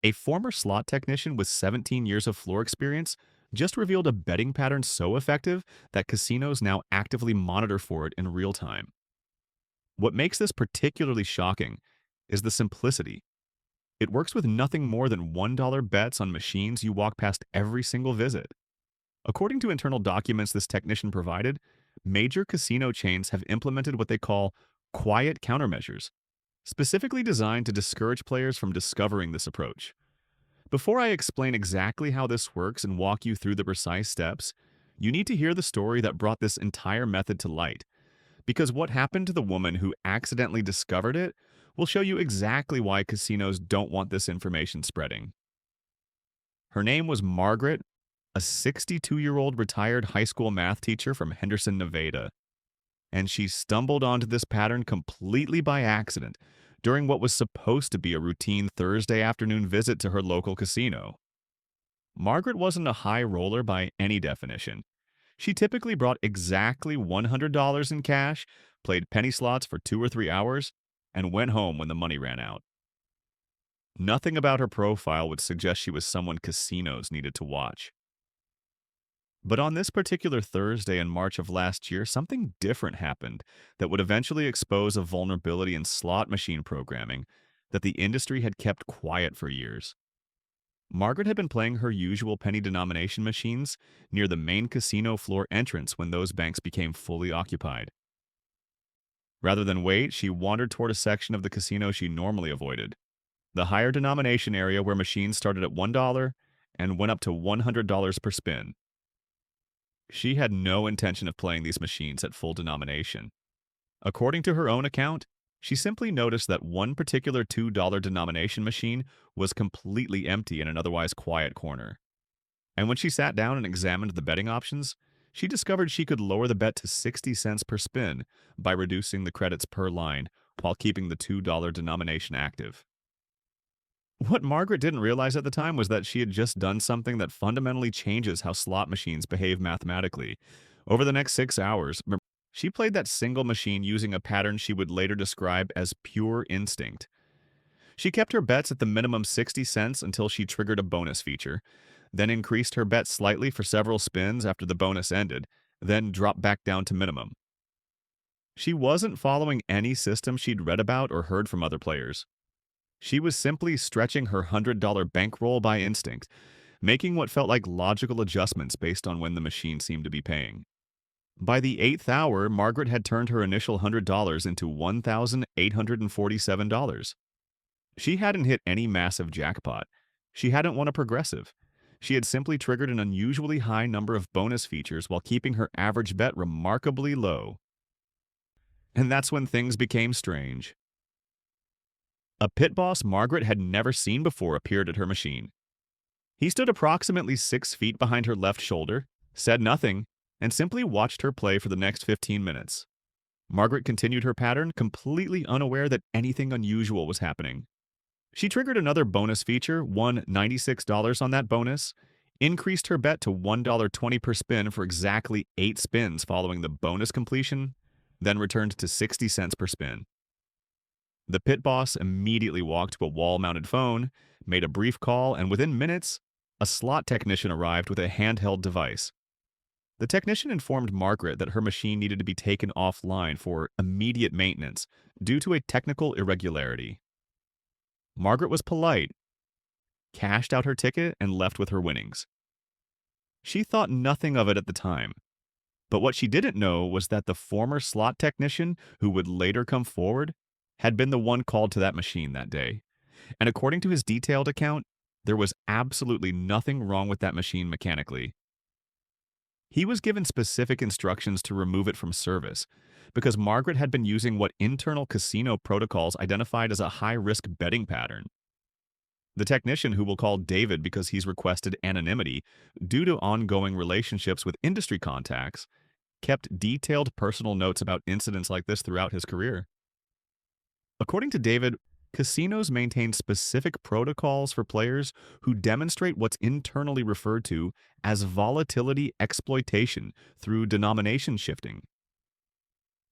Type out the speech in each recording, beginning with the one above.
A former slot technician with 17 years of floor experience just revealed a betting pattern so effective that casinos now actively monitor for it in real time. What makes this particularly shocking is the simplicity. It works with nothing more than $1 bets on machines you walk past every single visit. According to internal documents this technician provided, major casino chains have implemented what they call quiet countermeasures, specifically designed to discourage players from discovering this approach. Before I explain exactly how this works and walk you through the precise steps, you need to hear the story that brought this entire method to light, because what happened to the woman who accidentally discovered it will show you exactly why casinos don't want this information spreading. Her name was Margaret, a 62-year-old retired high school math teacher from Henderson, Nevada, and she stumbled onto this pattern completely by accident during what was supposed to be a routine Thursday afternoon visit to her local casino. Margaret wasn't a high roller by any definition. She typically brought exactly $100 in cash, played penny slots for 2 or 3 hours, and went home when the money ran out. Nothing about her profile would suggest she was someone casinos needed to watch. But on this particular Thursday in March of last year, something different happened that would eventually expose a vulnerability in slot machine programming that the industry had kept quiet for years. Margaret had been playing her usual penny denomination machines near the main casino floor entrance when those banks became fully occupied. Rather than wait, she wandered toward a section of the casino she normally avoided, the higher denomination area where machines started at $1 and went up to $100 per spin. She had no intention of playing these machines at full denomination. According to her own account, she simply noticed that one particular $2 denomination machine was completely empty in an otherwise quiet corner. And when she sat down and examined the betting options, she discovered she could lower the bet to 60 cents per spin by reducing the credits per line while keeping the $2 denomination active. What Margaret didn't realize at the time was that she had just done something that fundamentally changes how slot machines behave mathematically. Over the next 6 hours, she played that single machine using a pattern she would later describe as pure instinct. She kept her bets at the minimum 60 cents until she triggered a bonus feature, then increased her bet slightly for several spins after the bonus ended, then dropped back down to minimum. She wasn't following any system she'd read about or heard from other players. She was simply stretching her $100 bankroll by instinct, making what felt like logical adjustments based on when the machine seemed to be paying. By the 8th hour, Margaret had turned her initial $100 into $1,847. She hadn't hit any massive jackpot. She hadn't won a progressive. She had simply triggered an unusually high number of bonus features while keeping her average bet remarkably low. And that's when things became strange. A pit boss Margaret had never seen before appeared at her machine. He stood approximately 6 feet behind her left shoulder, said nothing, and simply watched her play for the next 15 minutes. Margaret continued her pattern, completely unaware that anything unusual was happening. She triggered another bonus feature, won $96 on that bonus, increased her bet to $1.20 per spin for exactly 8 spins following the bonus completion, then returned to 60 cents per spin. The pit boss immediately walked to a wall-mounted phone, made a brief call, and within minutes, a slot technician arrived with a handheld device. The technician informed Margaret that her machine needed to be taken offline for immediate maintenance due to a technical irregularity. Margaret was polite, cashed out her ticket, and left with her winnings. She thought nothing of it at the time, but what she didn't know was that the former slot technician who would later come forward had been the one called to that machine that day. And according to his detailed account, there was absolutely nothing wrong with that machine mechanically. He was given specific instructions to remove it from service because Margaret had been using what internal casino protocols identified as a high-risk betting pattern. The technician, who we'll call David because he's requested anonymity due to ongoing relationships with industry contacts, kept detailed personal notes about incidents like this throughout his career. According to David, casinos maintain specific protocols for players who demonstrate what's internally referred to as volatility exploitation through denomination shifting.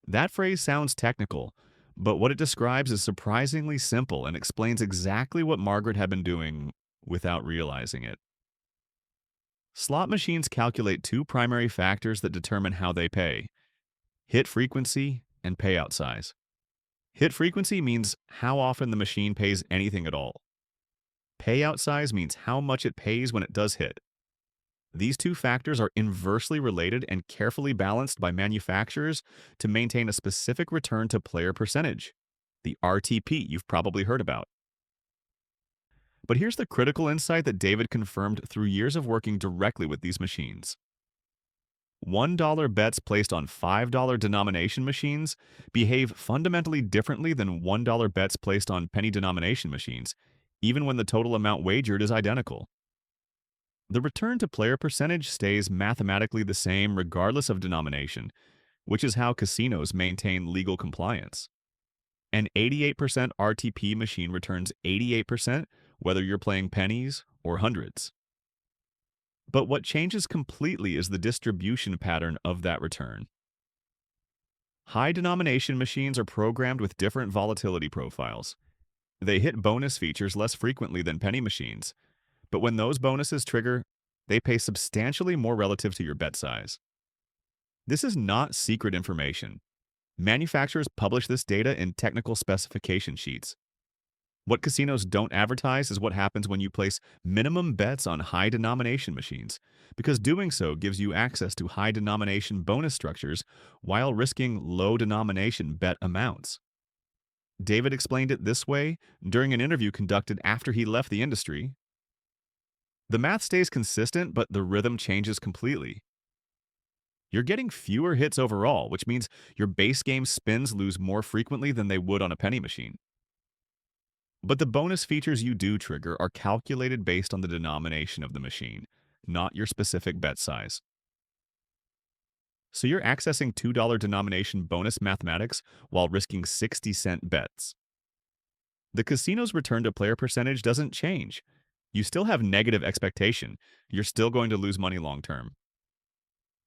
That phrase sounds technical, But what it describes is surprisingly simple and explains exactly what Margaret had been doing without realizing it. Slot machines calculate two primary factors that determine how they pay: hit frequency and payout size. Hit frequency means how often the machine pays anything at all. Payout size means how much it pays when it does hit. These two factors are inversely related and carefully balanced by manufacturers to maintain a specific return to player percentage, the RTP you've probably heard about. But here's the critical insight that David confirmed through years of working directly with these machines. $1 bets placed on $5 denomination machines behave fundamentally differently than $1 bets placed on penny denomination machines, even when the total amount wagered is identical. The return to player percentage stays mathematically the same regardless of denomination, which is how casinos maintain legal compliance. An 88% RTP machine returns 88% whether you're playing pennies or hundreds. But what changes completely is the distribution pattern of that return. High denomination machines are programmed with different volatility profiles. They hit bonus features less frequently than penny machines, but when those bonuses trigger, they pay substantially more relative to your bet size. This is not secret information. Manufacturers publish this data in technical specification sheets. What casinos don't advertise is what happens when you place minimum bets on high denomination machines, because doing so gives you access to high denomination bonus structures while risking low denomination bet amounts. David explained it this way during an interview conducted after he left the industry. The math stays consistent, but the rhythm changes completely. You're getting fewer hits overall, which means your base game spins lose more frequently than they would on a penny machine. But the bonus features you do trigger are calculated based on the denomination of the machine, not your specific bet size. So you're accessing $2 denomination bonus mathematics while risking 60-cent bets. The casino's return to player percentage doesn't change. You still have negative expectation. You're still going to lose money long term.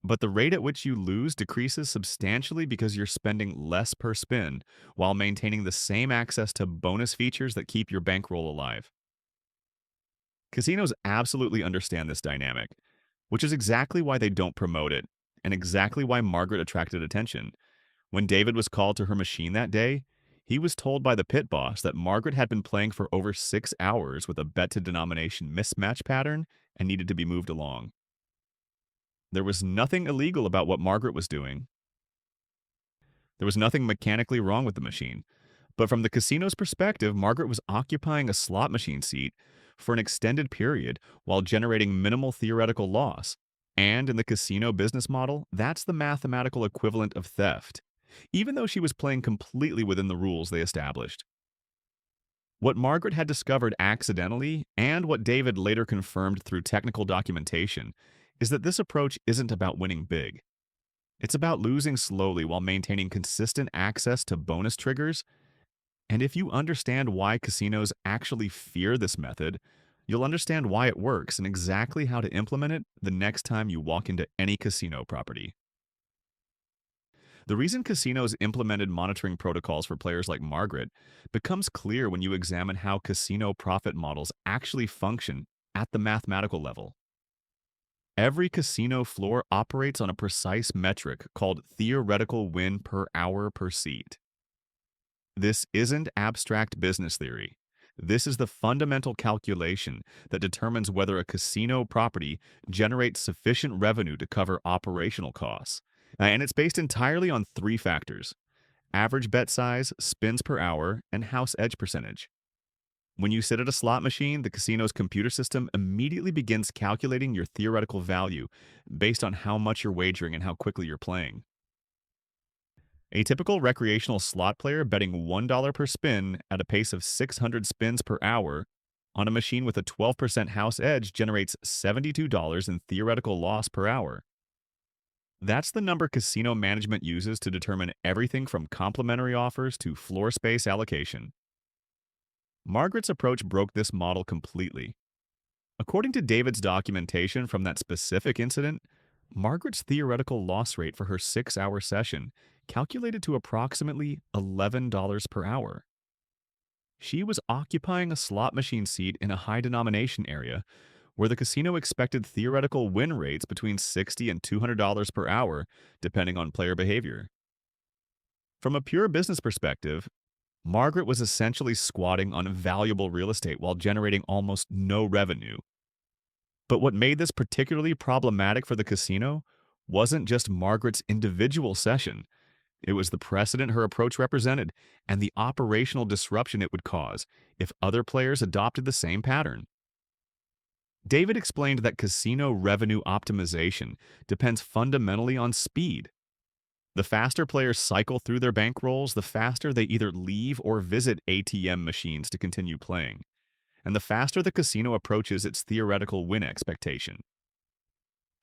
But the rate at which you lose decreases substantially because you're spending less per spin while maintaining the same access to bonus features that keep your bankroll alive. Casinos absolutely understand this dynamic, which is exactly why they don't promote it, and exactly why Margaret attracted attention. When David was called to her machine that day, he was told by the pit boss that Margaret had been playing for over 6 hours with a bet-to-denomination mismatch pattern and needed to be moved along. There was nothing illegal about what Margaret was doing. There was nothing mechanically wrong with the machine. But from the casino's perspective, Margaret was occupying a slot machine seat for an extended period while generating minimal theoretical loss. And in the casino business model, that's the mathematical equivalent of theft, even though she was playing completely within the rules they established. What Margaret had discovered accidentally, and what David later confirmed through technical documentation, is that this approach isn't about winning big. It's about losing slowly while maintaining consistent access to bonus triggers. And if you understand why casinos actually fear this method, you'll understand why it works and exactly how to implement it the next time you walk into any casino property. The reason casinos implemented monitoring protocols for players like Margaret becomes clear when you examine how casino profit models actually function at the mathematical level. Every casino floor operates on a precise metric called theoretical win per hour per seat. This isn't abstract business theory. This is the fundamental calculation that determines whether a casino property generates sufficient revenue to cover operational costs. And it's based entirely on 3 factors: average bet size, spins per hour, and house edge percentage. When you sit at a slot machine, the casino's computer system immediately begins calculating your theoretical value based on how much you're wagering and how quickly you're playing. A typical recreational slot player betting $1 per spin at a pace of 600 spins per hour on a machine with a 12% house edge generates $72 in theoretical loss per hour. That's the number casino management uses to determine everything from complimentary offers to floor space allocation. Margaret's approach broke this model completely. According to David's documentation from that specific incident, Margaret's theoretical loss rate for her 6-hour session calculated to approximately $11 per hour. She was occupying a slot machine seat in a high denomination area where the casino expected theoretical win rates between $60 and $200 per hour, depending on player behavior. From a pure business perspective, Margaret was essentially squatting on valuable real estate while generating almost no revenue. But what made this particularly problematic for the casino wasn't just Margaret's individual session. It was the precedent her approach represented and the operational disruption it would cause if other players adopted the same pattern. David explained that casino revenue optimization depends fundamentally on speed. The faster players cycle through their bankrolls, the faster they either leave or visit ATM machines to continue playing, and the faster the casino approaches its theoretical win expectation.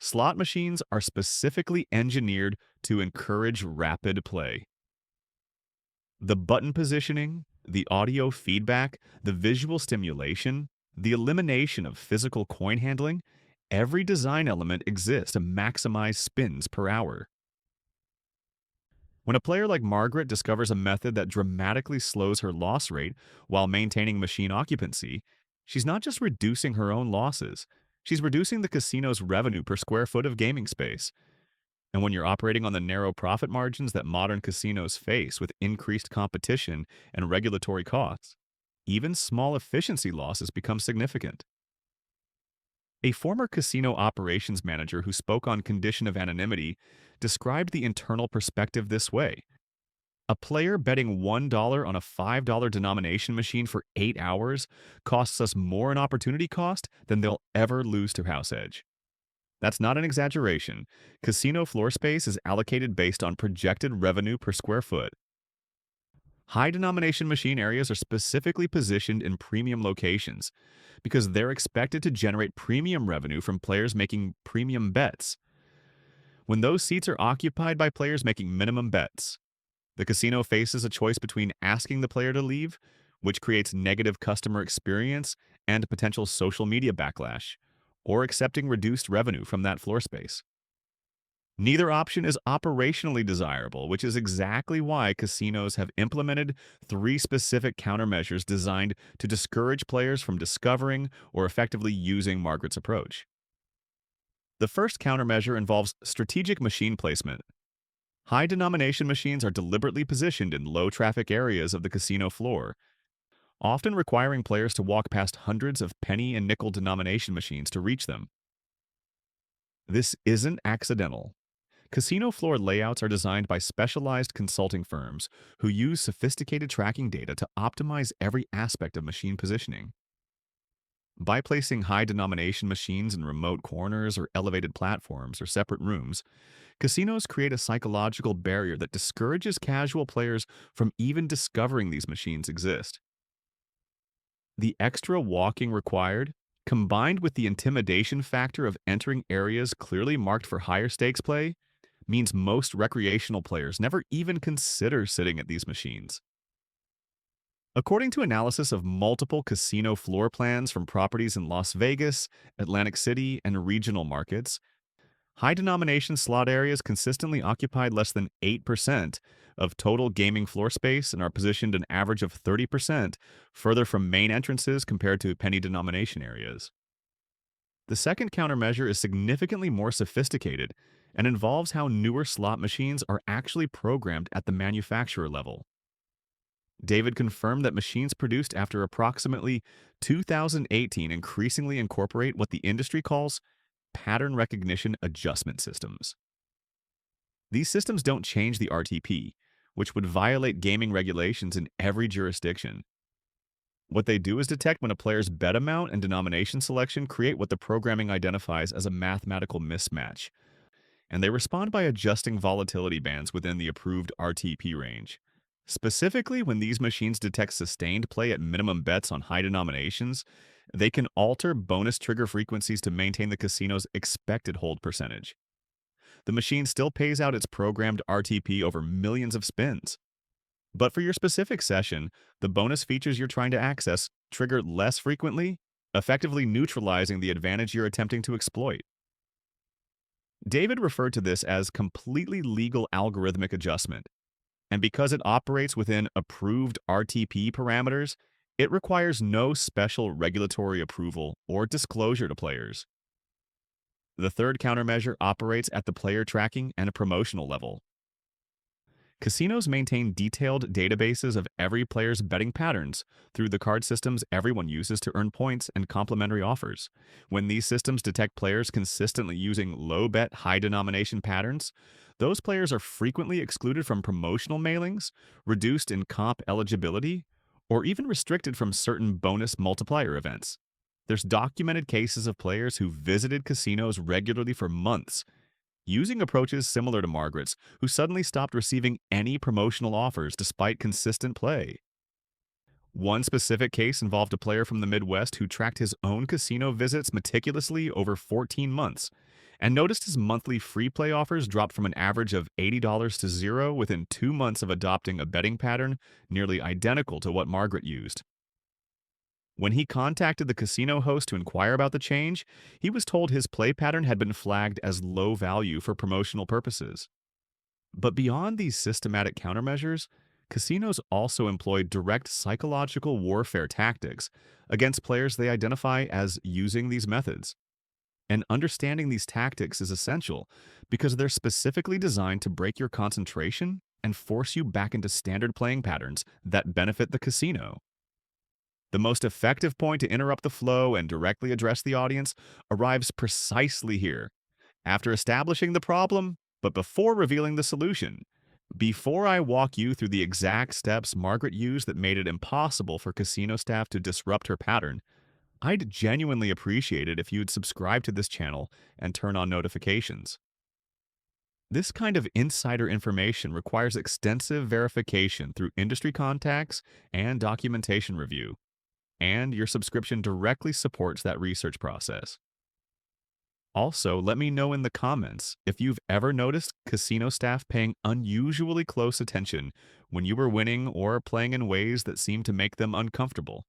Slot machines are specifically engineered to encourage rapid play. The button positioning, the audio feedback, the visual stimulation, the elimination of physical coin handling, every design element exists to maximize spins per hour. When a player like Margaret discovers a method that dramatically slows her loss rate while maintaining machine occupancy, she's not just reducing her own losses, she's reducing the casino's revenue per square foot of gaming space. And when you're operating on the narrow profit margins that modern casinos face with increased competition and regulatory costs, even small efficiency losses become significant. A former casino operations manager who spoke on condition of anonymity described the internal perspective this way. A player betting $1 on a $5 denomination machine for 8 hours costs us more in opportunity cost than they'll ever lose to House Edge. That's not an exaggeration. Casino floor space is allocated based on projected revenue per square foot. High denomination machine areas are specifically positioned in premium locations because they're expected to generate premium revenue from players making premium bets. When those seats are occupied by players making minimum bets, the casino faces a choice between asking the player to leave, which creates negative customer experience and potential social media backlash, or accepting reduced revenue from that floor space. Neither option is operationally desirable, which is exactly why casinos have implemented 3 specific countermeasures designed to discourage players from discovering or effectively using Margaret's approach. The first countermeasure involves strategic machine placement. High denomination machines are deliberately positioned in low traffic areas of the casino floor, often requiring players to walk past hundreds of penny and nickel denomination machines to reach them. This isn't accidental. Casino floor layouts are designed by specialized consulting firms who use sophisticated tracking data to optimize every aspect of machine positioning. By placing high denomination machines in remote corners or elevated platforms or separate rooms, casinos create a psychological barrier that discourages casual players from even discovering these machines exist. The extra walking required, combined with the intimidation factor of entering areas clearly marked for higher stakes play, means most recreational players never even consider sitting at these machines. According to analysis of multiple casino floor plans from properties in Las Vegas, Atlantic City, and regional markets, high-denomination slot areas consistently occupied less than 8% of total gaming floor space and are positioned an average of 30% further from main entrances compared to penny denomination areas. The second countermeasure is significantly more sophisticated and involves how newer slot machines are actually programmed at the manufacturer level. David confirmed that machines produced after approximately 2018 increasingly incorporate what the industry calls pattern recognition adjustment systems. These systems don't change the RTP, which would violate gaming regulations in every jurisdiction. What they do is detect when a player's bet amount and denomination selection create what the programming identifies as a mathematical mismatch, and they respond by adjusting volatility bands within the approved RTP range. Specifically, when these machines detect sustained play at minimum bets on high denominations, they can alter bonus trigger frequencies to maintain the casino's expected hold percentage. The machine still pays out its programmed RTP over millions of spins. But for your specific session, the bonus features you're trying to access trigger less frequently, effectively neutralizing the advantage you're attempting to exploit. David referred to this as completely legal algorithmic adjustment, And because it operates within approved RTP parameters, it requires no special regulatory approval or disclosure to players. The third countermeasure operates at the player tracking and a promotional level. Casinos maintain detailed databases of every player's betting patterns through the card systems everyone uses to earn points and complimentary offers. When these systems detect players consistently using low bet, high denomination patterns, those players are frequently excluded from promotional mailings, reduced in comp eligibility, or even restricted from certain bonus multiplier events. There's documented cases of players who visited casinos regularly for months using approaches similar to Margaret's, who suddenly stopped receiving any promotional offers despite consistent play. One specific case involved a player from the Midwest who tracked his own casino visits meticulously over 14 months and noticed his monthly free play offers dropped from an average of $80 to zero within 2 months of adopting a betting pattern nearly identical to what Margaret used. When he contacted the casino host to inquire about the change, he was told his play pattern had been flagged as low value for promotional purposes. But beyond these systematic countermeasures, casinos also employ direct psychological warfare tactics against players they identify as using these methods. And understanding these tactics is essential because they're specifically designed to break your concentration and force you back into standard playing patterns that benefit the casino. The most effective point to interrupt the flow and directly address the audience arrives precisely here, after establishing the problem, but before revealing the solution. Before I walk you through the exact steps Margaret used that made it impossible for casino staff to disrupt her pattern, I'd genuinely appreciate it if you'd subscribe to this channel and turn on notifications. This kind of insider information requires extensive verification through industry contacts and documentation review, and your subscription directly supports that research process. Also, let me know in the comments if you've ever noticed casino staff paying unusually close attention when you were winning or playing in ways that seem to make them uncomfortable.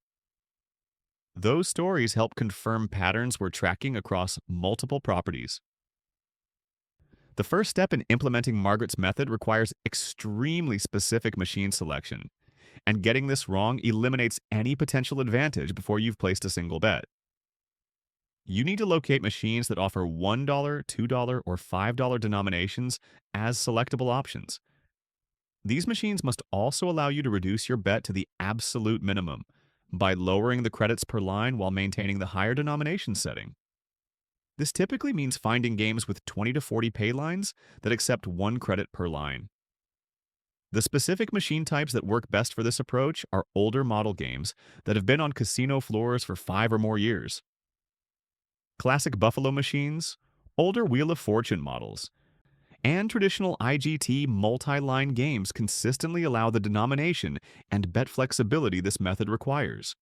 Those stories help confirm patterns we're tracking across multiple properties. The first step in implementing Margaret's method requires extremely specific machine selection, and getting this wrong eliminates any potential advantage before you've placed a single bet. You need to locate machines that offer $1, $2, or $5 denominations as selectable options. These machines must also allow you to reduce your bet to the absolute minimum by lowering the credits per line while maintaining the higher denomination setting. This typically means finding games with 20 to 40 pay lines that accept 1 credit per line. The specific machine types that work best for this approach are older model games that have been on casino floors for 5 or more years. Classic Buffalo machines, older Wheel of Fortune models, and traditional IGT multi-line games consistently allow the denomination and bet flexibility this method requires.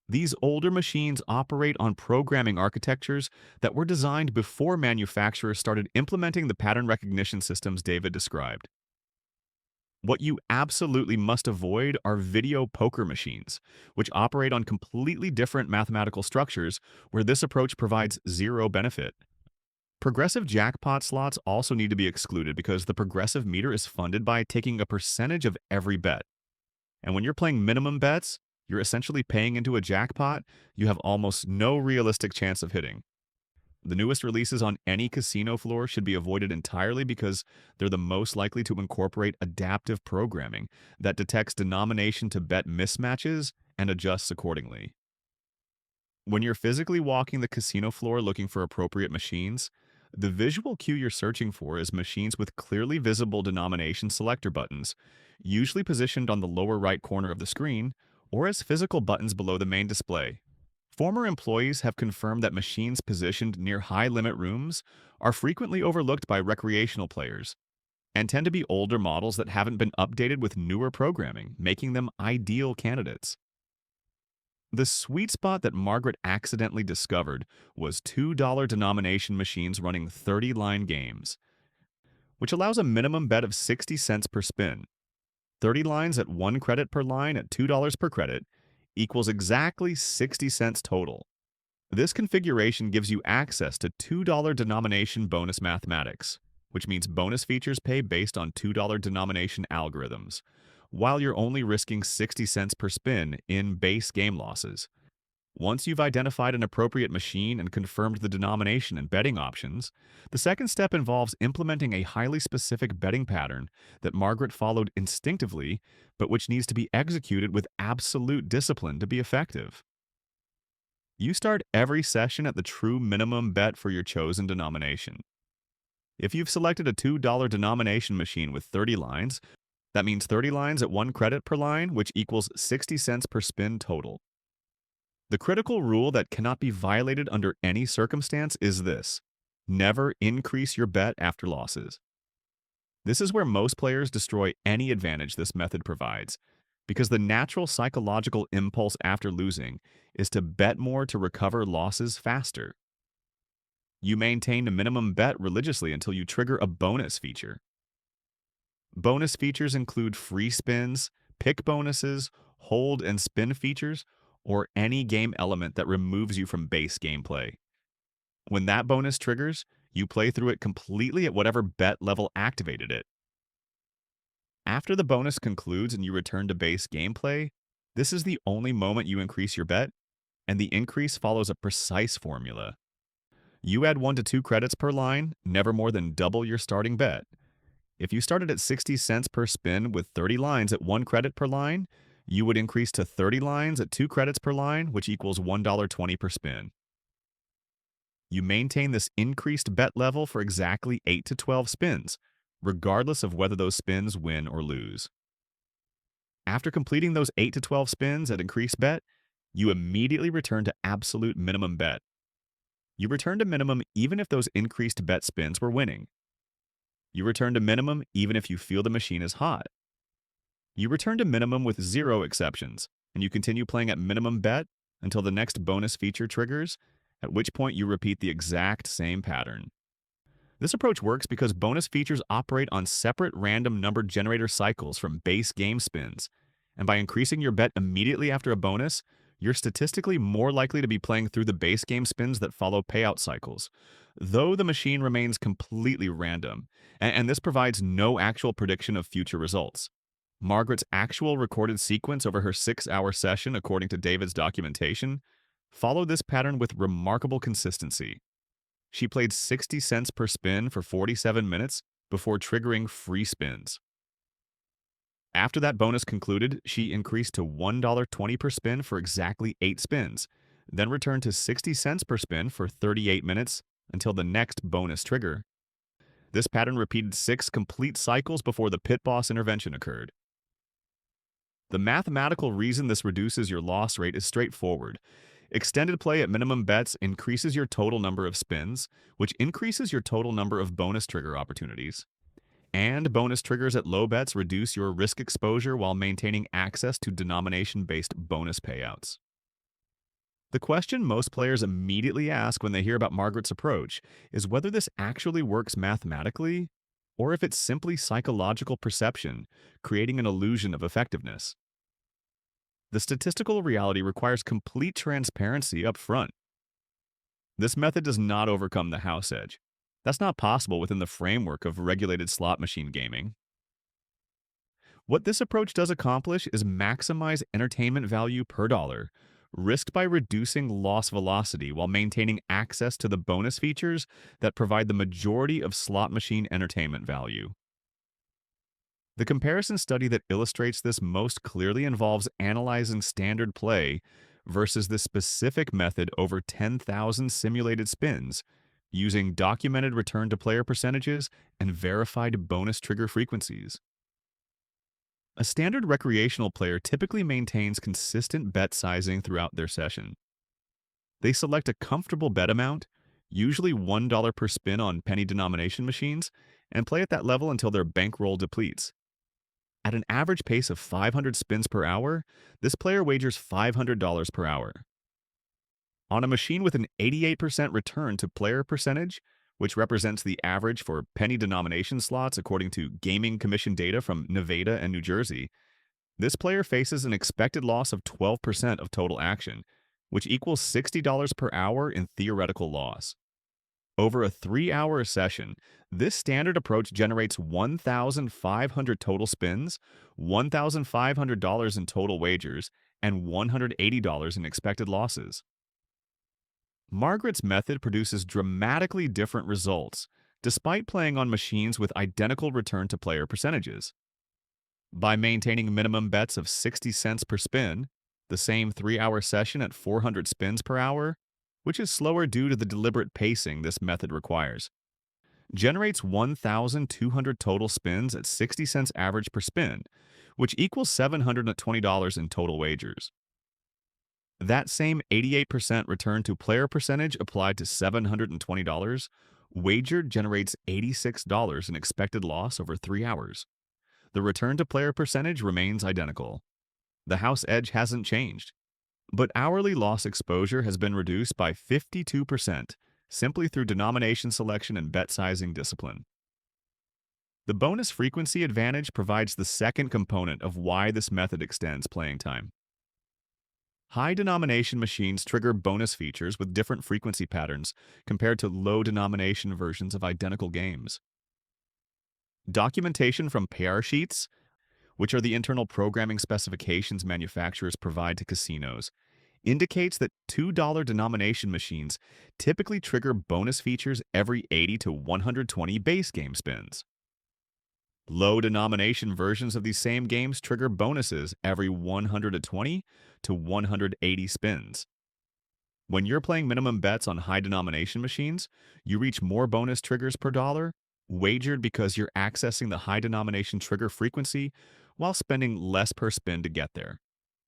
These older machines operate on programming architectures that were designed before manufacturers started implementing the pattern recognition systems David described. What you absolutely must avoid are video poker machines, which operate on completely different mathematical structures where this approach provides zero benefit. Progressive jackpot slots also need to be excluded because the progressive meter is funded by taking a percentage of every bet. And when you're playing minimum bets, you're essentially paying into a jackpot you have almost no realistic chance of hitting. The newest releases on any casino floor should be avoided entirely because they're the most likely to incorporate adaptive programming that detects denomination to bet mismatches and adjusts accordingly. When you're physically walking the casino floor looking for appropriate machines, the visual cue you're searching for is machines with clearly visible denomination selector buttons, usually positioned on the lower right corner of the screen or as physical buttons below the main display. Former employees have confirmed that machines positioned near high-limit rooms are frequently overlooked by recreational players and tend to be older models that haven't been updated with newer programming, making them ideal candidates. The sweet spot that Margaret accidentally discovered was $2 denomination machines running 30-line games, which allows a minimum bet of 60 cents per spin. 30 lines at 1 credit per line at $2 per credit equals exactly 60 cents total. This configuration gives you access to $2 denomination bonus mathematics, which means bonus features pay based on $2 denomination algorithms, while you're only risking 60 cents per spin in base game losses. Once you've identified an appropriate machine and confirmed the denomination and betting options, the second step involves implementing a highly specific betting pattern that Margaret followed instinctively, but which needs to be executed with absolute discipline to be effective. You start every session at the true minimum bet for your chosen denomination. If you've selected a $2 denomination machine with 30 lines, that means 30 lines at 1 credit per line, which equals 60 cents per spin total. The critical rule that cannot be violated under any circumstance is this: never increase your bet after losses. This is where most players destroy any advantage this method provides, because the natural psychological impulse after losing is to bet more to recover losses faster. You maintain a minimum bet religiously until you trigger a bonus feature. Bonus features include free spins, pick bonuses, hold and spin features, or any game element that removes you from base gameplay. When that bonus triggers, you play through it completely at whatever bet level activated it. After the bonus concludes and you return to base gameplay, this is the only moment you increase your bet, and the increase follows a precise formula. You add 1 to 2 credits per line, never more than double your starting bet. If you started at 60 cents per spin with 30 lines at 1 credit per line, you would increase to 30 lines at 2 credits per line, which equals $1.20 per spin. You maintain this increased bet level for exactly 8 to 12 spins, regardless of whether those spins win or lose. After completing those 8 to 12 spins at increased bet, you immediately return to absolute minimum bet. You return to minimum even if those increased bet spins were winning. You return to minimum even if you feel the machine is hot. You return to minimum with 0 exceptions, and you continue playing at minimum bet until the next bonus feature triggers, at which point you repeat the exact same pattern. This approach works because bonus features operate on separate random number generator cycles from base game spins, and by increasing your bet immediately after a bonus, you're statistically more likely to be playing through the base game spins that follow payout cycles, though the machine remains completely random, and this provides no actual prediction of future results. Margaret's actual recorded sequence over her 6-hour session, according to David's documentation, followed this pattern with remarkable consistency. She played 60 cents per spin for 47 minutes before triggering free spins. After that bonus concluded, she increased to $1.20 per spin for exactly 8 spins, then returned to 60 cents per spin for 38 minutes until the next bonus trigger. This pattern repeated 6 complete cycles before the pit boss intervention occurred. The mathematical reason this reduces your loss rate is straightforward. Extended play at minimum bets increases your total number of spins, which increases your total number of bonus trigger opportunities. And bonus triggers at low bets reduce your risk exposure while maintaining access to denomination-based bonus payouts. The question most players immediately ask when they hear about Margaret's approach is whether this actually works mathematically, or if it's simply psychological perception, creating an illusion of effectiveness. The statistical reality requires complete transparency up front. This method does not overcome the house edge. That's not possible within the framework of regulated slot machine gaming. What this approach does accomplish is maximize entertainment value per dollar, risked by reducing loss velocity while maintaining access to the bonus features that provide the majority of slot machine entertainment value. The comparison study that illustrates this most clearly involves analyzing standard play versus the specific method over 10,000 simulated spins, using documented return-to-player percentages and verified bonus trigger frequencies. A standard recreational player typically maintains consistent bet sizing throughout their session. They select a comfortable bet amount, usually $1 per spin on penny denomination machines, and play at that level until their bankroll depletes. At an average pace of 500 spins per hour, this player wagers $500 per hour. On a machine with an 88% return to player percentage, which represents the average for penny denomination slots according to gaming commission data from Nevada and New Jersey, this player faces an expected loss of 12% of total action, which equals $60 per hour in theoretical loss. Over a 3-hour session, this standard approach generates 1,500 total spins, $1,500 in total wagers, and $180 in expected losses. Margaret's method produces dramatically different results, despite playing on machines with identical return to player percentages. By maintaining minimum bets of 60 cents per spin, the same 3-hour session at 400 spins per hour, which is slower due to the deliberate pacing this method requires, generates 1,200 total spins at 60 cents average per spin, which equals $720 in total wagers. That same 88% return to player percentage applied to $720 wagered generates $86 in expected loss over 3 hours. The return to player percentage remains identical. The house edge hasn't changed, but hourly loss exposure has been reduced by 52% simply through denomination selection and bet sizing discipline. The bonus frequency advantage provides the second component of why this method extends playing time. High denomination machines trigger bonus features with different frequency patterns compared to low denomination versions of identical games. Documentation from pair sheets, which are the internal programming specifications manufacturers provide to casinos, indicates that $2 denomination machines typically trigger bonus features every 80 to 120 base game spins. Low denomination versions of these same games trigger bonuses every 120 to 180 spins. When you're playing minimum bets on high denomination machines, you reach more bonus triggers per dollar, wagered because you're accessing the high denomination trigger frequency while spending less per spin to get there.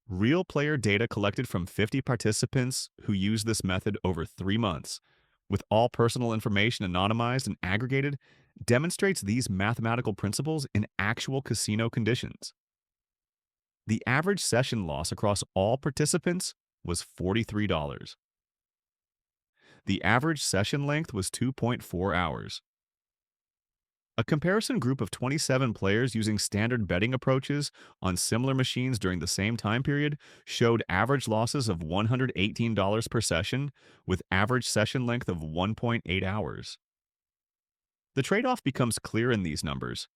Real player data collected from 50 participants who used this method over 3 months, with all personal information anonymized and aggregated, demonstrates these mathematical principles in actual casino conditions. The average session loss across all participants was $43. The average session length was 2.4 hours. A comparison group of 27 players using standard betting approaches on similar machines during the same time period showed average losses of $118 per session, with average session length of 1.8 hours. The trade-off becomes clear in these numbers.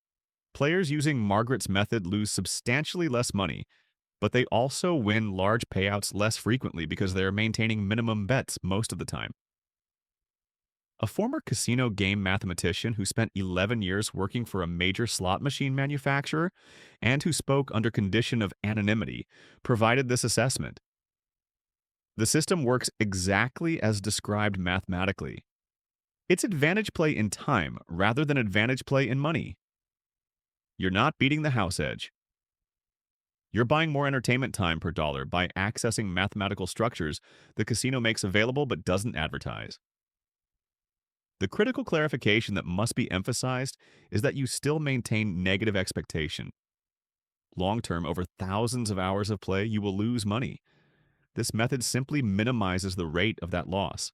Players using Margaret's method lose substantially less money, but they also win large payouts less frequently because they are maintaining minimum bets most of the time. A former casino game mathematician who spent 11 years working for a major slot machine manufacturer and who spoke under condition of anonymity provided this assessment. The system works exactly as described mathematically. It's advantage play in time rather than advantage play in money. You're not beating the house edge. You're buying more entertainment time per dollar by accessing mathematical structures the casino makes available but doesn't advertise. The critical clarification that must be emphasized is that you still maintain negative expectation. Long-term, over thousands of hours of play, you will lose money. This method simply minimizes the rate of that loss.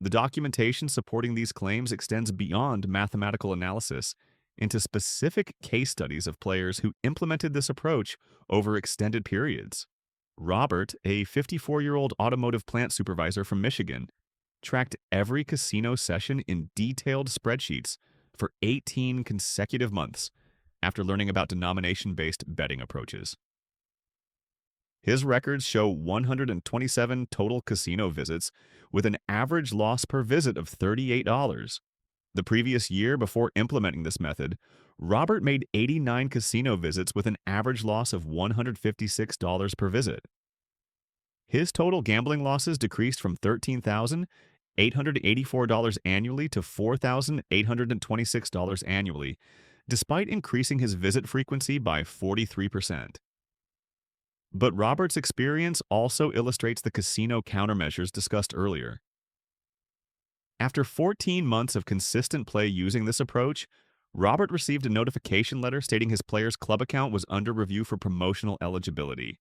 The documentation supporting these claims extends beyond mathematical analysis into specific case studies of players who implemented this approach over extended periods. Robert, a 54-year-old automotive plant supervisor from Michigan, tracked every casino session in detailed spreadsheets for 18 consecutive months after learning about denomination-based betting approaches. His records show 127 total casino visits with an average loss per visit of $38. The previous year before implementing this method, Robert made 89 casino visits with an average loss of $156 per visit. His total gambling losses decreased from $13,884 annually to $4,826 annually, despite increasing his visit frequency by 43%. But Robert's experience also illustrates the casino countermeasures discussed earlier. After 14 months of consistent play using this approach, Robert received a notification letter stating his player's club account was under review for promotional eligibility.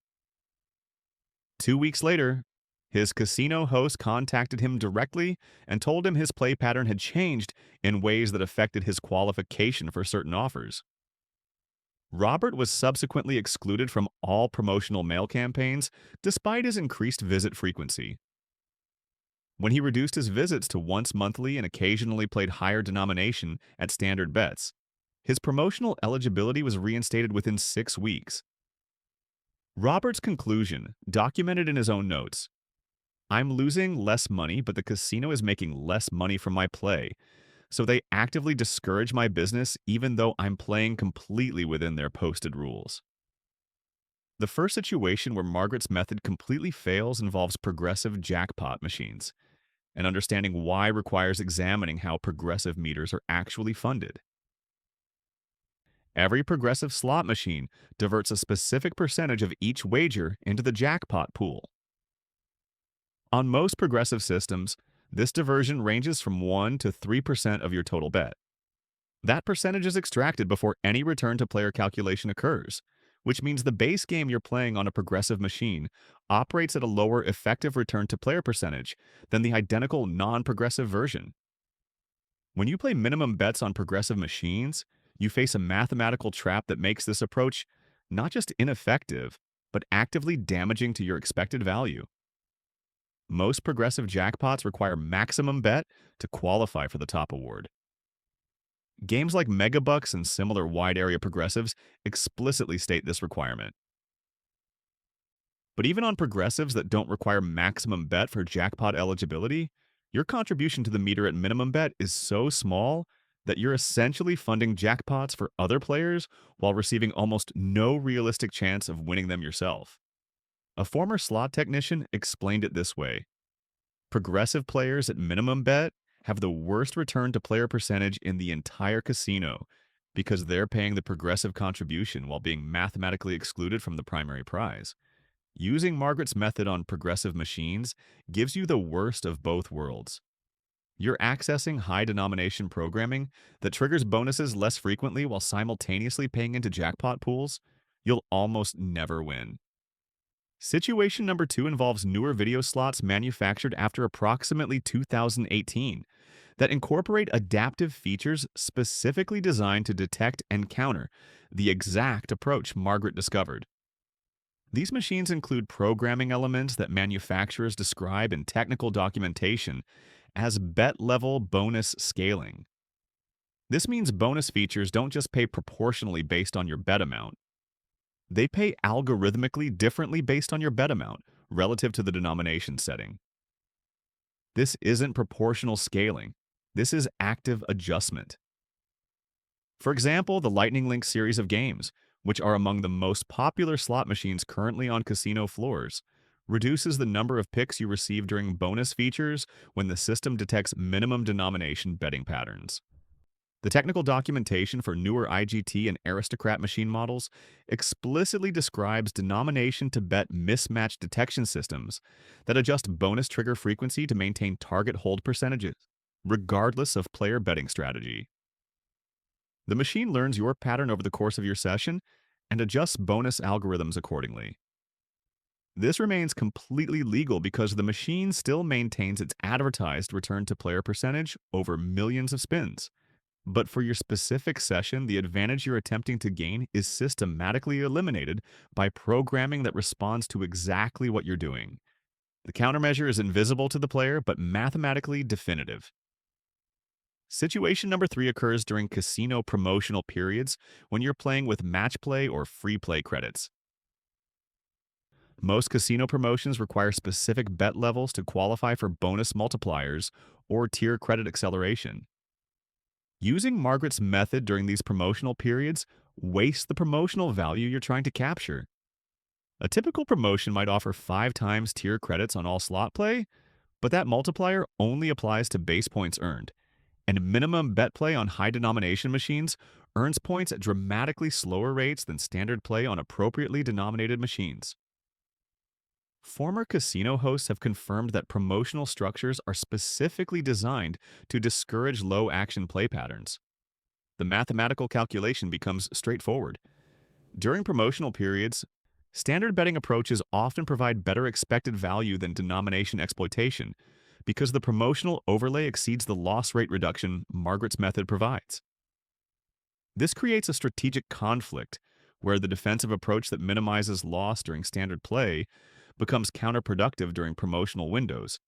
2 weeks later, his casino host contacted him directly and told him his play pattern had changed in ways that affected his qualification for certain offers. Robert was subsequently excluded from all promotional mail campaigns despite his increased visit frequency. when he reduced his visits to once monthly and occasionally played higher denomination at standard bets. His promotional eligibility was reinstated within 6 weeks. Robert's conclusion, documented in his own notes: I'm losing less money, but the casino is making less money from my play, so they actively discourage my business even though I'm playing completely within their posted rules. The first situation where Margaret's method completely fails involves progressive jackpot machines, and understanding why requires examining how progressive meters are actually funded. Every progressive slot machine diverts a specific percentage of each wager into the jackpot pool. On most progressive systems, this diversion ranges from 1 to 3% of your total bet. That percentage is extracted before any return to player calculation occurs, which means the base game you're playing on a progressive machine operates at a lower effective return to player percentage than the identical non-progressive version. When you play minimum bets on progressive machines, you face a mathematical trap that makes this approach not just ineffective, but actively damaging to your expected value. Most progressive jackpots require maximum bet to qualify for the top award. Games like Megabucks and similar wide area progressives explicitly state this requirement. But even on progressives that don't require maximum bet for jackpot eligibility, your contribution to the meter at minimum bet is so small that you're essentially funding jackpots for other players while receiving almost no realistic chance of winning them yourself. A former slot technician explained it this way: progressive players at minimum bet have the worst return to player percentage in the entire casino because they're paying the progressive contribution while being mathematically excluded from the primary prize. Using Margaret's method on progressive machines gives you the worst of both worlds. You're accessing high denomination programming that triggers bonuses less frequently while simultaneously paying into jackpot pools. You'll almost never win. Situation number 2 involves newer video slots manufactured after approximately 2018 that incorporate adaptive features specifically designed to detect and counter the exact approach Margaret discovered. These machines include programming elements that manufacturers describe in technical documentation as bet-level bonus scaling. This means bonus features don't just pay proportionally based on your bet amount. They pay algorithmically differently based on your bet amount relative to the denomination setting. This isn't proportional scaling. This is active adjustment. For example, the Lightning Link series of games, which are among the most popular slot machines currently on casino floors, reduces the number of picks you receive during bonus features when the system detects minimum denomination betting patterns. The technical documentation for newer IGT and aristocrat machine models explicitly describes denomination to bet mismatch detection systems that adjust bonus trigger frequency to maintain target hold percentages, regardless of player betting strategy. The machine learns your pattern over the course of your session and adjusts bonus algorithms accordingly. This remains completely legal because the machine still maintains its advertised return to player percentage over millions of spins. But for your specific session, the advantage you're attempting to gain is systematically eliminated by programming that responds to exactly what you're doing. The countermeasure is invisible to the player, but mathematically definitive. Situation number 3 occurs during casino promotional periods when you're playing with match play or free play credits. Most casino promotions require specific bet levels to qualify for bonus multipliers or tier credit acceleration. Using Margaret's method during these promotional periods wastes the promotional value you're trying to capture. A typical promotion might offer 5 times tier credits on all slot play, but that multiplier only applies to base points earned, and minimum bet play on high denomination machines earns points at dramatically slower rates than standard play on appropriately denominated machines. Former casino hosts have confirmed that promotional structures are specifically designed to discourage low-action play patterns. The mathematical calculation becomes straightforward. During promotional periods, standard betting approaches often provide better expected value than denomination exploitation because the promotional overlay exceeds the loss rate reduction Margaret's method provides. This creates a strategic conflict where the defensive approach that minimizes loss during standard play becomes counterproductive during promotional windows,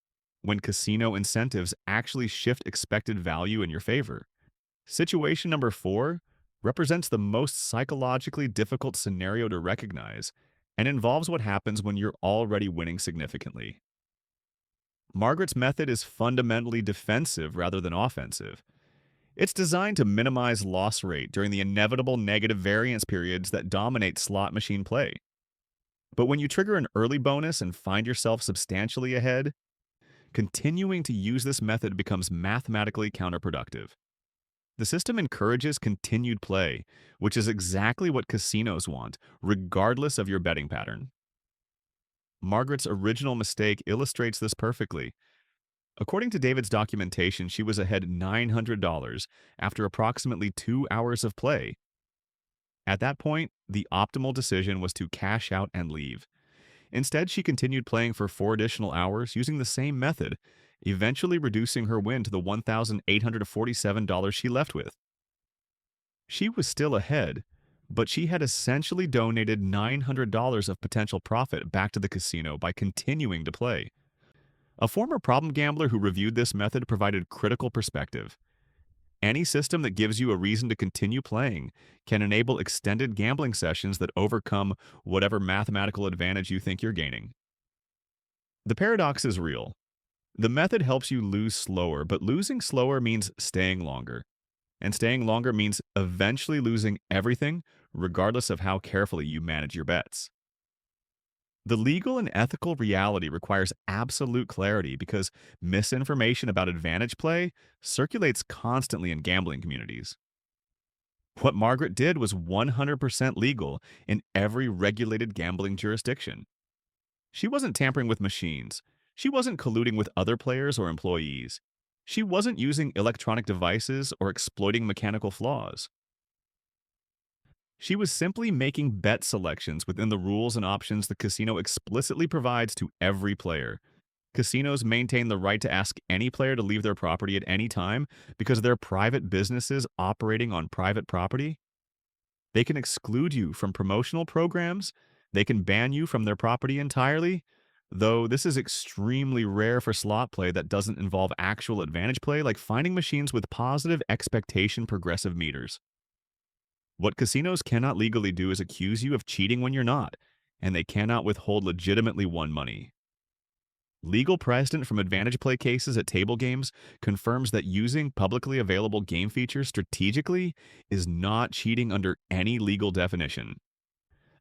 when casino incentives actually shift expected value in your favor. Situation number 4 represents the most psychologically difficult scenario to recognize and involves what happens when you're already winning significantly. Margaret's method is fundamentally defensive rather than offensive. It's designed to minimize loss rate during the inevitable negative variance periods that dominate slot machine play. But when you trigger an early bonus and find yourself substantially ahead, continuing to use this method becomes mathematically counterproductive. The system encourages continued play, which is exactly what casinos want, regardless of your betting pattern. Margaret's original mistake illustrates this perfectly. According to David's documentation, she was ahead $900 after approximately 2 hours of play. At that point, the optimal decision was to cash out and leave. Instead, she continued playing for 4 additional hours using the same method, eventually reducing her win to the $1,847 she left with. She was still ahead, but she had essentially donated $900 of potential profit back to the casino by continuing to play. A former problem gambler who reviewed this method provided critical perspective. Any system that gives you a reason to continue playing can enable extended gambling sessions that overcome whatever mathematical advantage you think you're gaining. The paradox is real. The method helps you lose slower, but losing slower means staying longer. And staying longer means eventually losing everything, regardless of how carefully you manage your bets. The legal and ethical reality requires absolute clarity because misinformation about advantage play circulates constantly in gambling communities. What Margaret did was 100% legal in every regulated gambling jurisdiction. She wasn't tampering with machines. She wasn't colluding with other players or employees. She wasn't using electronic devices or exploiting mechanical flaws. She was simply making bet selections within the rules and options the casino explicitly provides to every player. Casinos maintain the right to ask any player to leave their property at any time because they're private businesses operating on private property. They can exclude you from promotional programs. They can ban you from their property entirely, though this is extremely rare for slot play that doesn't involve actual advantage play, like finding machines with positive expectation progressive meters. What casinos cannot legally do is accuse you of cheating when you're not, and they cannot withhold legitimately won money. Legal precedent from advantage play cases at table games confirms that using publicly available game features strategically is not cheating under any legal definition.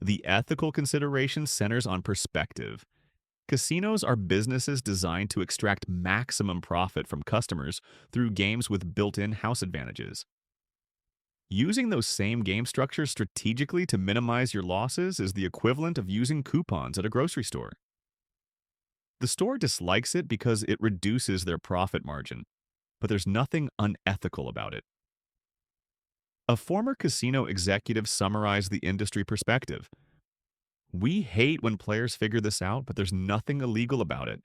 The ethical consideration centers on perspective. Casinos are businesses designed to extract maximum profit from customers through games with built-in house advantages. Using those same game structures strategically to minimize your losses is the equivalent of using coupons at a grocery store. The store dislikes it because it reduces their profit margin, but there's nothing unethical about it. A former casino executive summarized the industry perspective. We hate when players figure this out, but there's nothing illegal about it,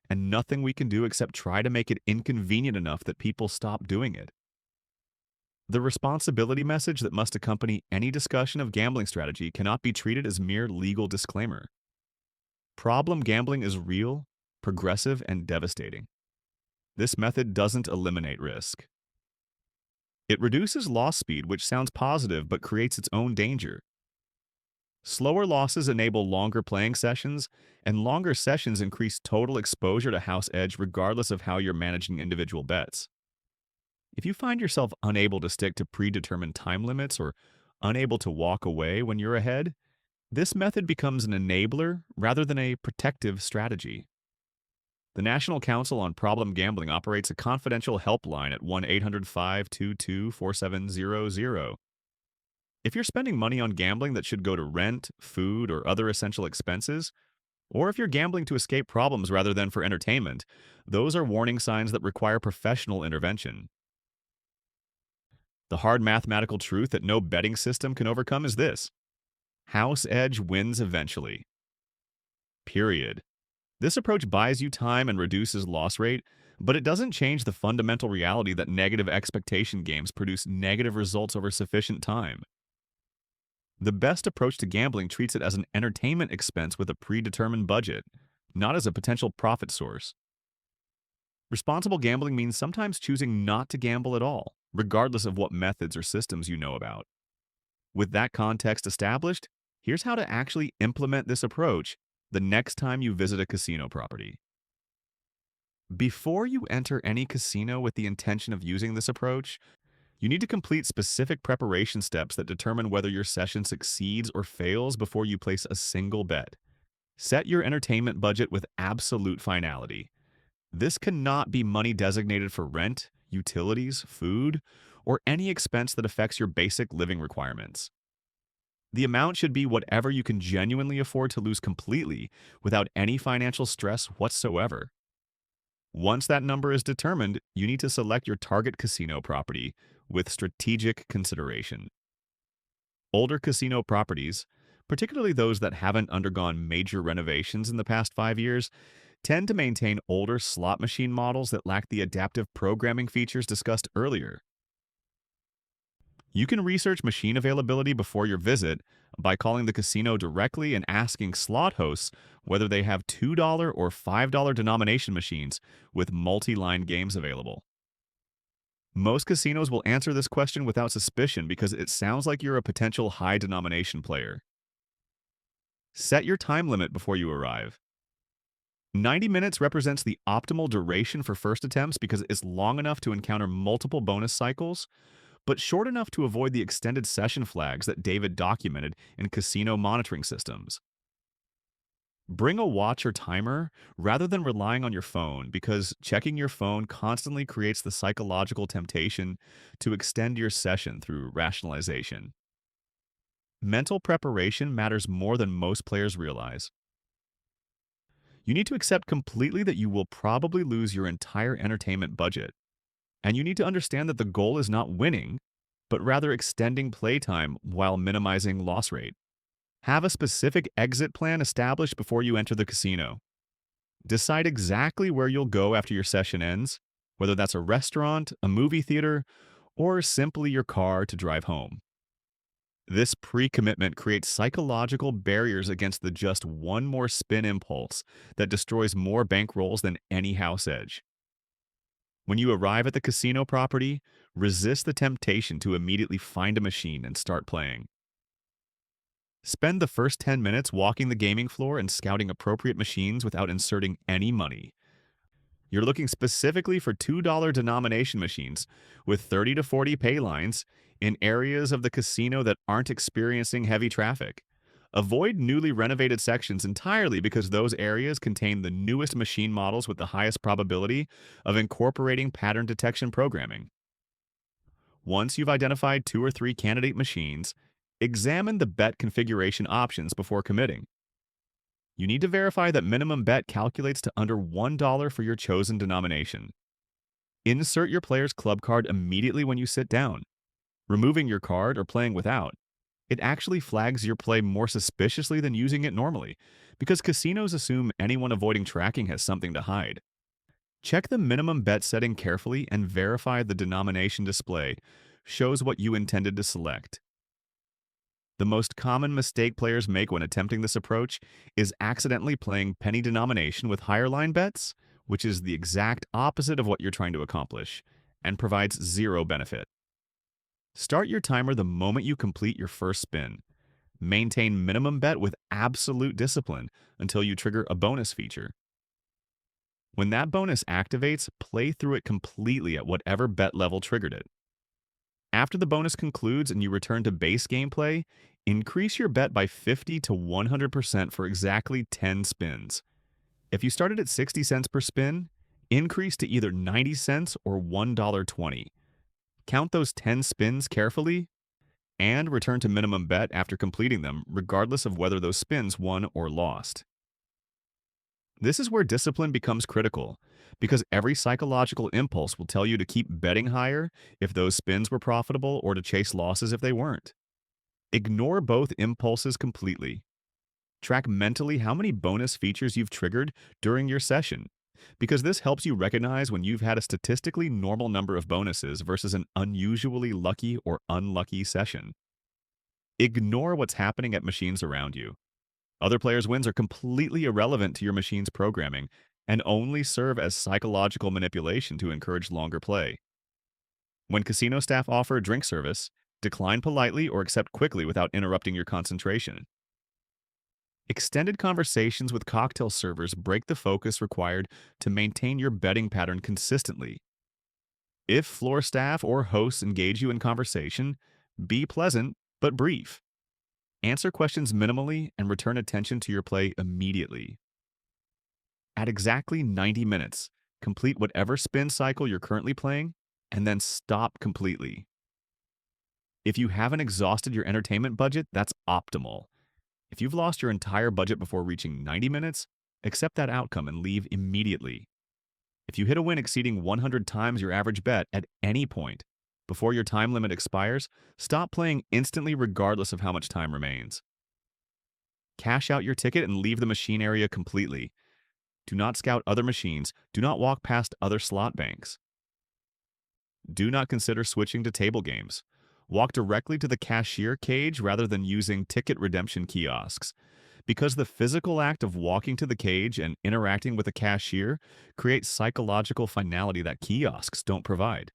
and nothing we can do except try to make it inconvenient enough that people stop doing it. The responsibility message that must accompany any discussion of gambling strategy cannot be treated as mere legal disclaimer. Problem gambling is real, progressive, and devastating. This method doesn't eliminate risk. It reduces loss speed, which sounds positive but creates its own danger. Slower losses enable longer playing sessions, and longer sessions increase total exposure to house edge regardless of how you're managing individual bets. If you find yourself unable to stick to predetermined time limits or unable to walk away when you're ahead, this method becomes an enabler rather than a protective strategy. The National Council on Problem Gambling operates a confidential helpline at 1-800-522-4700. If you're spending money on gambling that should go to rent, food, or other essential expenses, or if you're gambling to escape problems rather than for entertainment, those are warning signs that require professional intervention. The hard mathematical truth that no betting system can overcome is this: house edge wins eventually. Period. This approach buys you time and reduces loss rate, but it doesn't change the fundamental reality that negative expectation games produce negative results over sufficient time. The best approach to gambling treats it as an entertainment expense with a predetermined budget, not as a potential profit source. Responsible gambling means sometimes choosing not to gamble at all, regardless of what methods or systems you know about. With that context established, here's how to actually implement this approach the next time you visit a casino property. Before you enter any casino with the intention of using this approach, you need to complete specific preparation steps that determine whether your session succeeds or fails before you place a single bet. Set your entertainment budget with absolute finality. This cannot be money designated for rent, utilities, food, or any expense that affects your basic living requirements. The amount should be whatever you can genuinely afford to lose completely without any financial stress whatsoever. Once that number is determined, you need to select your target casino property with strategic consideration. Older casino properties, particularly those that haven't undergone major renovations in the past 5 years, tend to maintain older slot machine models that lack the adaptive programming features discussed earlier. You can research machine availability before your visit by calling the casino directly and asking slot hosts whether they have $2 or $5 denomination machines with multi-line games available. Most casinos will answer this question without suspicion because it sounds like you're a potential high denomination player. Set your time limit before you arrive. 90 minutes represents the optimal duration for first attempts because it's long enough to encounter multiple bonus cycles, but short enough to avoid the extended session flags that David documented in casino monitoring systems. Bring a watch or timer rather than relying on your phone because checking your phone constantly creates the psychological temptation to extend your session through rationalization. Mental preparation matters more than most players realize. You need to accept completely that you will probably lose your entire entertainment budget. And you need to understand that the goal is not winning, but rather extending playtime while minimizing loss rate. Have a specific exit plan established before you enter the casino. Decide exactly where you'll go after your session ends, whether that's a restaurant, a movie theater, or simply your car to drive home. This pre-commitment creates psychological barriers against the just one more spin impulse that destroys more bankrolls than any house edge. When you arrive at the casino property, resist the temptation to immediately find a machine and start playing. Spend the first 10 minutes walking the gaming floor and scouting appropriate machines without inserting any money. You're looking specifically for $2 denomination machines with 30 to 40 pay lines in areas of the casino that aren't experiencing heavy traffic. Avoid newly renovated sections entirely because those areas contain the newest machine models with the highest probability of incorporating pattern detection programming. Once you've identified 2 or 3 candidate machines, examine the bet configuration options before committing. You need to verify that minimum bet calculates to under $1 for your chosen denomination. Insert your player's club card immediately when you sit down. Removing your card or playing without, it actually flags your play more suspiciously than using it normally, because casinos assume anyone avoiding tracking has something to hide. Check the minimum bet setting carefully and verify the denomination display shows what you intended to select. The most common mistake players make when attempting this approach is accidentally playing penny denomination with higher line bets, which is the exact opposite of what you're trying to accomplish, and provides zero benefit. Start your timer the moment you complete your first spin. Maintain minimum bet with absolute discipline until you trigger a bonus feature. When that bonus activates, play through it completely at whatever bet level triggered it. After the bonus concludes and you return to base gameplay, increase your bet by 50 to 100% for exactly 10 spins. If you started at 60 cents per spin, increase to either 90 cents or $1.20. Count those 10 spins carefully and return to minimum bet after completing them, regardless of whether those spins won or lost. This is where discipline becomes critical, because every psychological impulse will tell you to keep betting higher if those spins were profitable or to chase losses if they weren't. Ignore both impulses completely. Track mentally how many bonus features you've triggered during your session, because this helps you recognize when you've had a statistically normal number of bonuses versus an unusually lucky or unlucky session. Ignore what's happening at machines around you. Other players' wins are completely irrelevant to your machine's programming, and only serve as psychological manipulation to encourage longer play. When casino staff offer drink service, decline politely or accept quickly without interrupting your concentration. Extended conversations with cocktail servers break the focus required to maintain your betting pattern consistently. If floor staff or hosts engage you in conversation, be pleasant but brief. Answer questions minimally and return attention to your play immediately. At exactly 90 minutes, complete whatever spin cycle you're currently playing and then stop completely. If you haven't exhausted your entertainment budget, that's optimal. If you've lost your entire budget before reaching 90 minutes, accept that outcome and leave immediately. If you hit a win exceeding 100 times your average bet at any point before your time limit expires, stop playing instantly regardless of how much time remains. Cash out your ticket and leave the machine area completely. Do not scout other machines. Do not walk past other slot banks. Do not consider switching to table games. Walk directly to the cashier cage rather than using ticket redemption kiosks, because the physical act of walking to the cage and interacting with a cashier creates psychological finality that kiosks don't provide.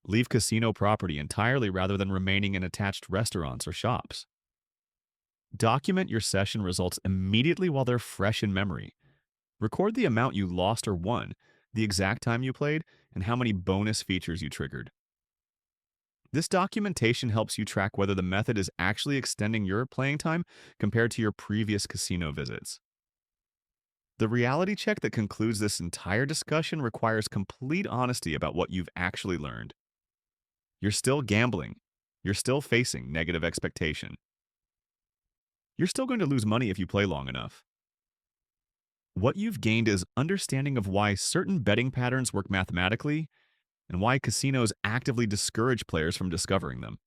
Leave casino property entirely rather than remaining in attached restaurants or shops. Document your session results immediately while they're fresh in memory. Record the amount you lost or won, the exact time you played, and how many bonus features you triggered. This documentation helps you track whether the method is actually extending your playing time compared to your previous casino visits. The reality check that concludes this entire discussion requires complete honesty about what you've actually learned. You're still gambling. You're still facing negative expectation. You're still going to lose money if you play long enough. What you've gained is understanding of why certain betting patterns work mathematically and why casinos actively discourage players from discovering them.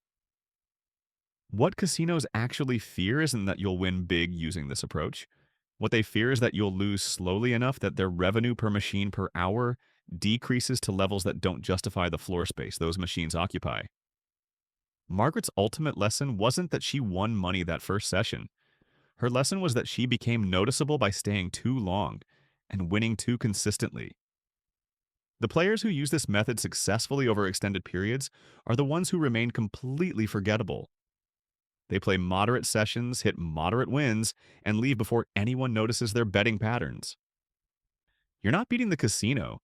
What casinos actually fear isn't that you'll win big using this approach. What they fear is that you'll lose slowly enough that their revenue per machine per hour decreases to levels that don't justify the floor space those machines occupy. Margaret's ultimate lesson wasn't that she won money that first session. Her lesson was that she became noticeable by staying too long and winning too consistently. The players who use this method successfully over extended periods are the ones who remain completely forgettable. They play moderate sessions, hit moderate wins, and leave before anyone notices their betting patterns. You're not beating the casino.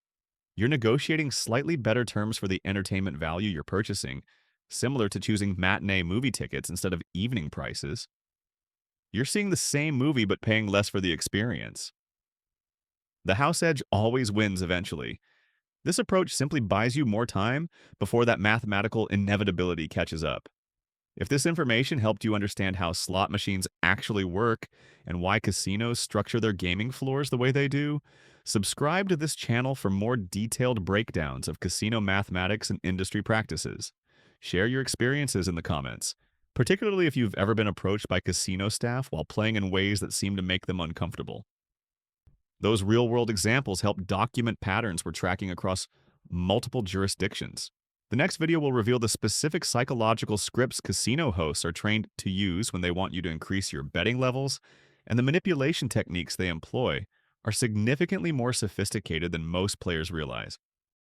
You're negotiating slightly better terms for the entertainment value you're purchasing, similar to choosing matinee movie tickets instead of evening prices. You're seeing the same movie but paying less for the experience. The house edge always wins eventually. This approach simply buys you more time before that mathematical inevitability catches up. If this information helped you understand how slot machines actually work and why casinos structure their gaming floors the way they do, subscribe to this channel for more detailed breakdowns of casino mathematics and industry practices. Share your experiences in the comments, particularly if you've ever been approached by casino staff while playing in ways that seem to make them uncomfortable. Those real-world examples help document patterns we're tracking across multiple jurisdictions. The next video will reveal the specific psychological scripts casino hosts are trained to use when they want you to increase your betting levels, and the manipulation techniques they employ are significantly more sophisticated than most players realize.